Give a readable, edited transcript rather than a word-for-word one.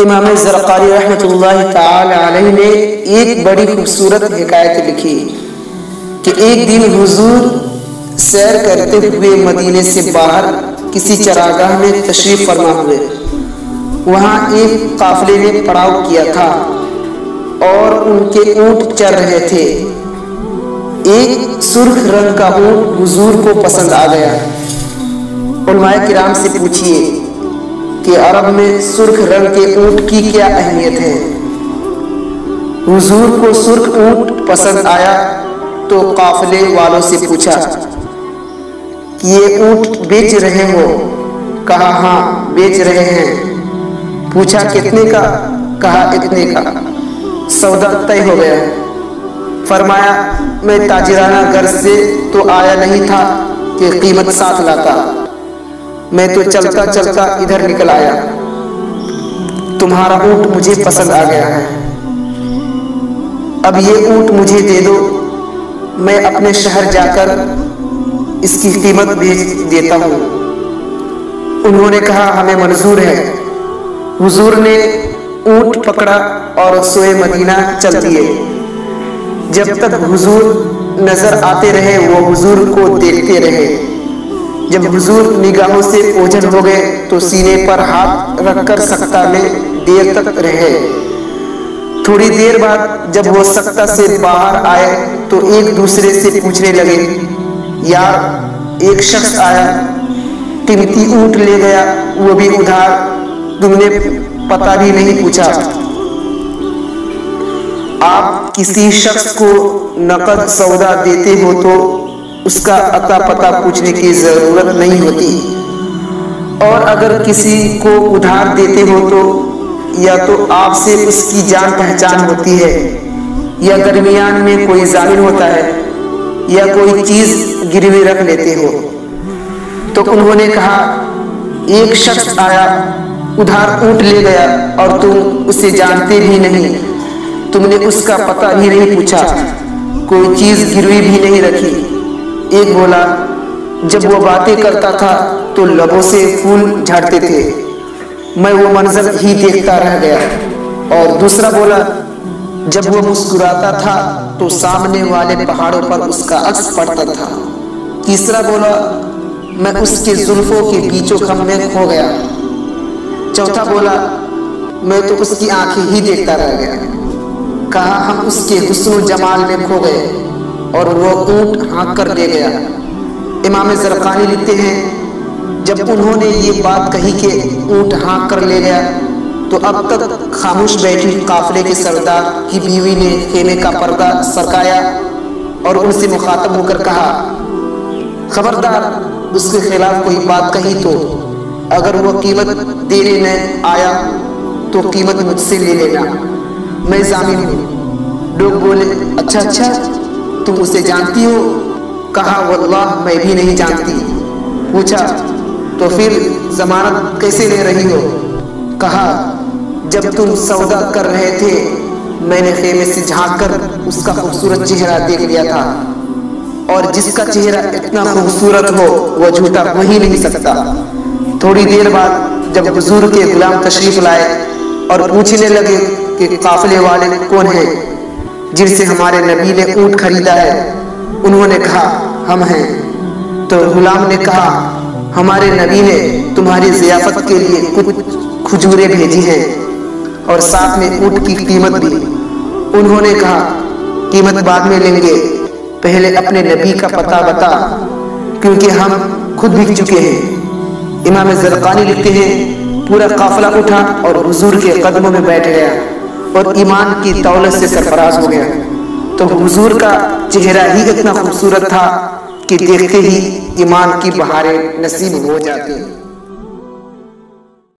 امام زرقانی رحمۃ اللہ تعالی علیہ نے ایک بڑی خوبصورت حکایت لکھی کہ ایک دن حضور سیر کرتے ہوئے مدینے سے باہر کسی چراگاہ میں تشریف فرما ہوئے۔ وہاں ایک قافلے نے پڑاؤ کیا تھا اور ان کے اونٹ چر رہے تھے۔ ایک سرخ رنگ کا اونٹ حضور کو پسند آ گیا۔ علماء کرام سے پوچھئے کہ عرب میں سرخ رنگ کے اونٹ کی کیا اہمیت ہے؟ حضور کو سرخ اونٹ پسند آیا تو قافلے والوں سے پوچھا کہ یہ اونٹ بیچ رہے ہو؟ کہا ہاں بیچ رہے ہیں۔ پوچھا کتنے کا؟ کہا اتنے کا۔ سودا طے ہو گیا۔ فرمایا میں تاجرانہ غرض سے تو آیا نہیں تھا کہ قیمت ساتھ لاتا، میں تو چلتا چلتا ادھر نکل آیا، تمہارا اونٹ مجھے پسند آ گیا ہے، اب یہ اونٹ مجھے دے دو، میں اپنے شہر جا کر اس کی قیمت بھیج دیتا ہوں۔ انہوں نے کہا ہمیں منظور ہے۔ حضور نے اونٹ پکڑا اور سوئے مدینہ چل دیے۔ جب تک حضور نظر آتے رہے وہ حضور کو دیکھتے رہے۔ جب حضور نگاہوں سے اوجھل ہو گئے تو سینے پر ہاتھ رکھ کر سکتہ میں دیر تک رہے۔ تھوڑی دیر بعد جب وہ سکتہ سے باہر آئے تو ایک دوسرے سے پوچھنے لگے یار ایک شخص آیا، قیمتی اونٹ لے گیا، وہ بھی ادھار، تم نے پتہ بھی نہیں پوچھا۔ آپ کسی شخص کو نقد سودا دیتے ہو تو اس کا عطا پتہ پوچھنے کی ضرورت نہیں ہوتی، اور اگر کسی کو ادھار دیتے ہو تو یا تو آپ سے اس کی جان پہچان ہوتی ہے یا درمیان میں کوئی ضامن ہوتا ہے یا کوئی چیز گروی رکھ لیتے ہو۔ تو انہوں نے کہا ایک شخص آیا، ادھار اونٹ لے گیا اور تم اسے جانتے بھی نہیں، تم نے اس کا پتہ بھی نہیں پوچھا، کوئی چیز گروی بھی نہیں رکھی۔ ایک بولا جب وہ باتیں کرتا تھا تو لبوں سے پھول جھاڑتے تھے، میں وہ منظر ہی دیکھتا رہ گیا۔ اور دوسرا بولا جب وہ مسکراتا تھا تو سامنے والے پہاڑوں پر اس کا عکس پڑتا تھا۔ تیسرا بولا میں اس کے زلفوں کے بیچ و خم میں کھو گیا۔ چوتھا بولا میں تو اس کی آنکھیں ہی دیکھتا رہ گیا۔ کہا ہم اس کے حسن و جمال میں کھو گئے اور وہ اونٹ ہانک کر لے گیا۔ امام زرقانی لکھتے ہیں جب انہوں نے یہ بات کہی کہ اونٹ ہانک کر لے گیا تو اب تک خاموش بیٹھی قافلے کے سردار کی بیوی نے خیمے کا پردہ سرکایا اور ان سے مخاطب ہو کر کہا خبردار اس کے خلاف کوئی بات کہی تو اگر وہ قیمت دینے نہ آیا تو قیمت مجھ سے لے لینا، میں ضامن ہوں۔ لوگ بولے اچھا تم اسے جانتی ہو؟ کہا واللہ میں بھی نہیں جانتی۔ پوچھا تو پھر ضمانت کیسے لے رہی ہو؟ کہا جب تم سودا کر رہے تھے میں نے خیمے سے جھانک کر اس کا خوبصورت چہرہ دیکھ لیا تھا، اور جس کا چہرہ اتنا خوبصورت ہو وہ جھوٹا ہو ہی نہیں سکتا۔ تھوڑی دیر بعد جب حضور کے غلام تشریف لائے اور پوچھنے لگے کہ قافلے والے کون ہیں جن سے ہمارے نبی نے اونٹ خریدا ہے؟ انہوں نے کہا ہم ہیں۔ تو غلام نے کہا ہمارے نبی نے تمہاری ضیافت کے لیے کچھ کھجوریں بھیجی ہیں اور ساتھ میں اونٹ کی قیمت بھی۔ انہوں نے کہا قیمت بعد میں لیں گے، پہلے اپنے نبی کا پتہ بتا کیونکہ ہم خود بک چکے ہیں۔ امام زرقانی لکھتے ہیں پورا قافلہ اٹھا اور حضور کے قدموں میں بیٹھ گیا اور ایمان کی دولت سے سرفراز ہو گیا۔ تو حضور کا چہرہ ہی اتنا خوبصورت تھا کہ دیکھتے ہی ایمان کی بہاریں نصیب ہو جاتی۔